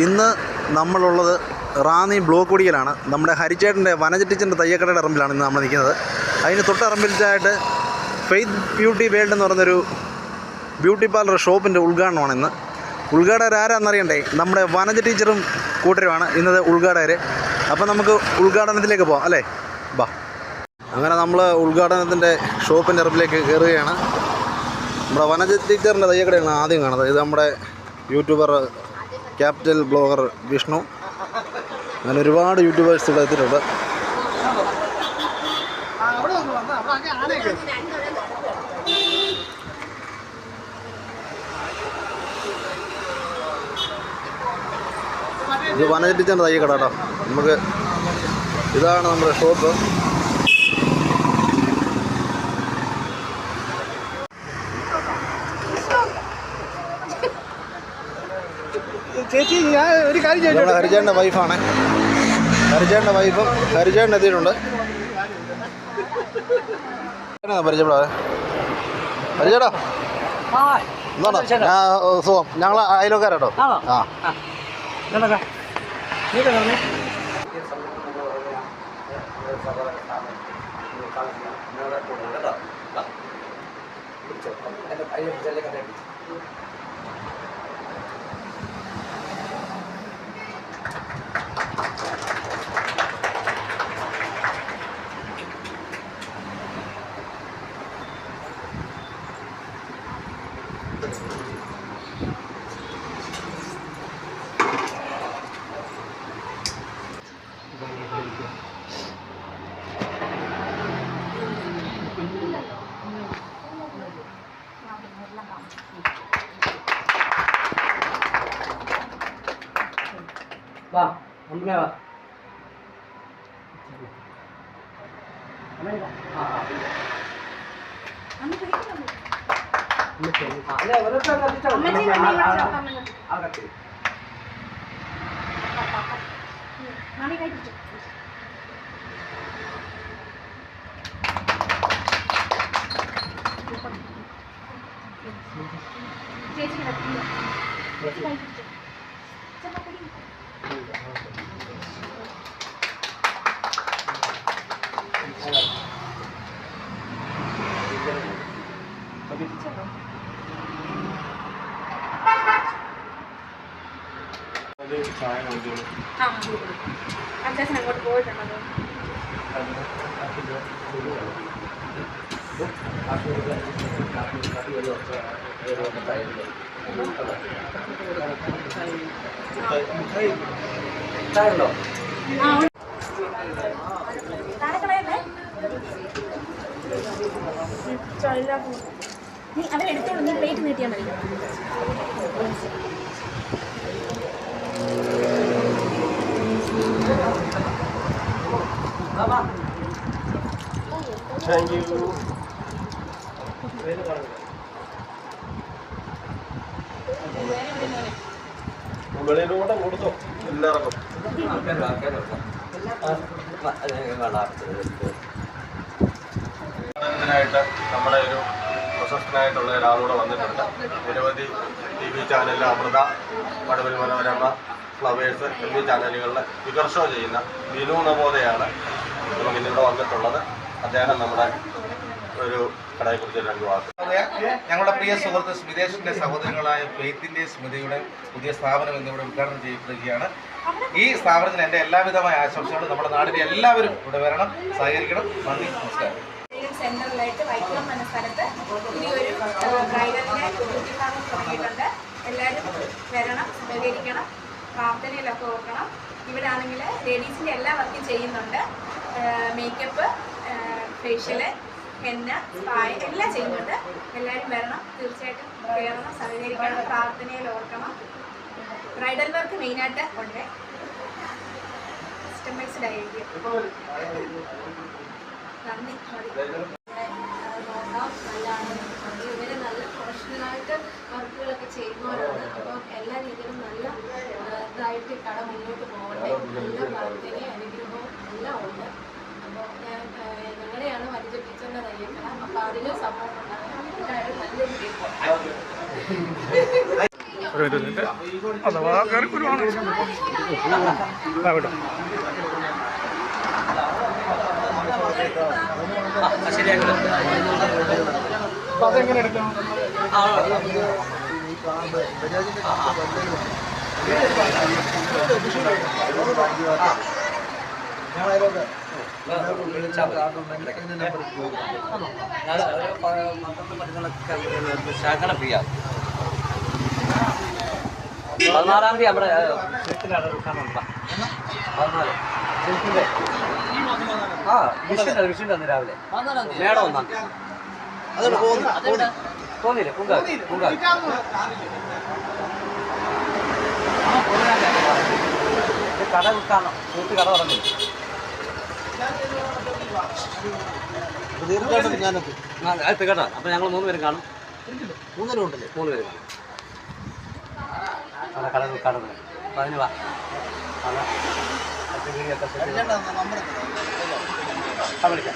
ഇന്ന് നമ്മളുള്ളത് റാന്നി ബ്ലോക്ക് കുടിയിലാണ്. നമ്മുടെ ഹരിച്ചേട്ടൻ്റെ വനജ ടീച്ചറിൻ്റെ തയ്യക്കടയുടെ ഇറമ്പിലാണ് ഇന്ന് നമ്മൾ നിൽക്കുന്നത്. അതിന് തൊട്ടറമ്പിലായിട്ട് ഫെയ്ത്ത് ബ്യൂട്ടി വേൾഡ് എന്ന് പറയുന്നൊരു ബ്യൂട്ടി പാർലർ ഷോപ്പിൻ്റെ ഉദ്ഘാടനമാണ് ഇന്ന്. ഉദ്ഘാടകർ ആരാന്നറിയണ്ടേ? നമ്മുടെ വനജ ടീച്ചറും കൂട്ടരുമാണ് ഇന്നത്തെ ഉദ്ഘാടകർ. അപ്പോൾ നമുക്ക് ഉദ്ഘാടനത്തിലേക്ക് പോകാം അല്ലേ? ബാ. അങ്ങനെ നമ്മൾ ഉദ്ഘാടനത്തിൻ്റെ ഷോപ്പിൻ്റെ ഇറമ്പിലേക്ക് കയറുകയാണ്. നമ്മുടെ വനജ ടീച്ചറിൻ്റെ തയ്യക്കടയാണ് ആദ്യം കാണുന്നത്. ഇത് നമ്മുടെ യൂട്യൂബർ ക്യാപിറ്റൽ ബ്ലോഗർ വിഷ്ണു, അങ്ങനെ ഒരുപാട് യൂട്യൂബേഴ്സ് ഇവിടെ എത്തിയിട്ടുണ്ട്. ഇത് വനജ ടീച്ചറിൻ്റെ തയ്യക്കട കേട്ടോ. നമുക്ക് ഇതാണ് നമ്മുടെ ഷോപ്പ്. ചേച്ചി, ഞാൻ ഒരു കാര്യം ചോദിച്ചോട്ടെ? ഹരിചേട്ടൻ്റെ വൈഫാണ്. ഹരിചേട്ടൻ്റെ വൈഫും ഹരിചേട്ടൻ എത്തിയിട്ടുണ്ട്. പരിചയപ്പെടാതെ ഹരിചേട്ടാ, എന്താണോ? ഞാൻ സുഖം. ഞങ്ങൾ അയലോക്കാരാട്ടോ. ആ വാ, അമ്മേ വാ. അങ്ങോട്ട് പോയിട്ടുണ്ടോ? നീ അവരെടുത്തോളൂ, നീ പ്ലേറ്റ് നീട്ടിയാൽ മതി. Thank you. വെളിയിലൂടെ കൊടുത്തോ എല്ലാവർക്കും. ായിട്ട് നമ്മുടെ ഒരു പ്രശസ്തനായിട്ടുള്ള ഒരാളൂടെ വന്നിട്ടുണ്ട്. നിരവധി TV ചാനലിൽ അമൃത, മഴവിൽ മനോരമ, ഫ്ലവേഴ്സ് എന്നീ ചാനലുകളിൽ ഫിഗർ ഷോ ചെയ്യുന്ന വിനു നവോദയാണ് നമുക്കിന്നിവിടെ വന്നിട്ടുള്ളത്. അദ്ദേഹം നമ്മുടെ ഒരു കടയെക്കുറിച്ച് രണ്ട് വാക്ക്. ഞങ്ങളുടെ പ്രിയ സുഹൃത്ത് സ്മിതേഷിൻ്റെ സഹോദരങ്ങളായ ഫെയ്ത്തിൻ്റെ സ്മിതയുടെ പുതിയ സ്ഥാപനം എന്നിവിടെ ഉദ്ഘാടനം ചെയ്യപ്പെടുകയാണ്. ഈ സ്ഥാപനത്തിന് എൻ്റെ എല്ലാവിധമായ ആശംസകളും. നമ്മുടെ നാടിൻ്റെ എല്ലാവരും ഇവിടെ വരണം, സഹകരിക്കണം. നന്ദി, നമസ്കാരം. സെന്ററിലായിട്ട് വൈക്കം എന്ന സ്ഥലത്ത് പുതിയൊരു ബ്രൈഡലിനെ ബ്യൂട്ടി പാർലർ തുടങ്ങിയിട്ടുണ്ട്. എല്ലാവരും വരണം, സഹകരിക്കണം, പ്രാർത്ഥനയിലൊക്കെ ഓർക്കണം. ഇവിടെ ആണെങ്കിൽ ലേഡീസിൻ്റെ എല്ലാ വർക്കും ചെയ്യുന്നുണ്ട്. മേക്കപ്പ്, ഫേഷ്യല്, ഹെന്ന, സ്പായ എല്ലാം ചെയ്യുന്നുണ്ട്. എല്ലാവരും വരണം, തീർച്ചയായിട്ടും കയറണം, സഹകരിക്കണം, പ്രാർത്ഥനയിൽ ഓർക്കണം. ബ്രൈഡൽ വർക്ക് മെയിനായിട്ട് ഉണ്ട്. കസ്റ്റമൈസ്ഡ് ആയിരിക്കും. നന്ദി. ഇവര് നല്ല പ്രൊഫഷണലായിട്ട് വർക്കുകളൊക്കെ ചെയ്യുന്നവരാണ്. അപ്പം എല്ലാ രീതിയിലും നല്ല ഇതായിട്ട് കട മുന്നോട്ട് പോകട്ടെ. നല്ല പ്രാർത്ഥനയും അനുഗ്രഹവും എല്ലാം ഉണ്ട്. അപ്പോൾ ഞാൻ ഞങ്ങളുടെയാണ് വനജ ടീച്ചറിൻ്റെ തയ്യക്കട. അപ്പോൾ അതിലും സപ്പോർട്ട് ഉണ്ടാകും. നല്ലൊരു ഒരു മിനിറ്റ് അഥവാ കറിക്കുരുവാണ് കേട്ടോ. അപ്പൊ അതെങ്ങനെ എടുക്കണം? ശകല ഫ്രീയാ 16-ാം തീയതി നമ്മുടെ വീട്ടിലാണ് എടുക്കാനുണ്ട് 14 ശരിക്കില്ലേ വിഷുണ്ട് അന്ന് രാവിലെ മേടം 1-ാം തീയതി പോന്നില്ലേ പൂങ്കാവ് കട വിൽക്കാണോ കൂട്ടി കട തുടങ്ങി അത് കേട്ടോ അപ്പം ഞങ്ങൾ 3 പേരും കാണും 3 പേരും കാണും അതെ കട വിൽക്കാണെന്ന് അപ്പം അതിന് വാ അതെ വിളിക്കാം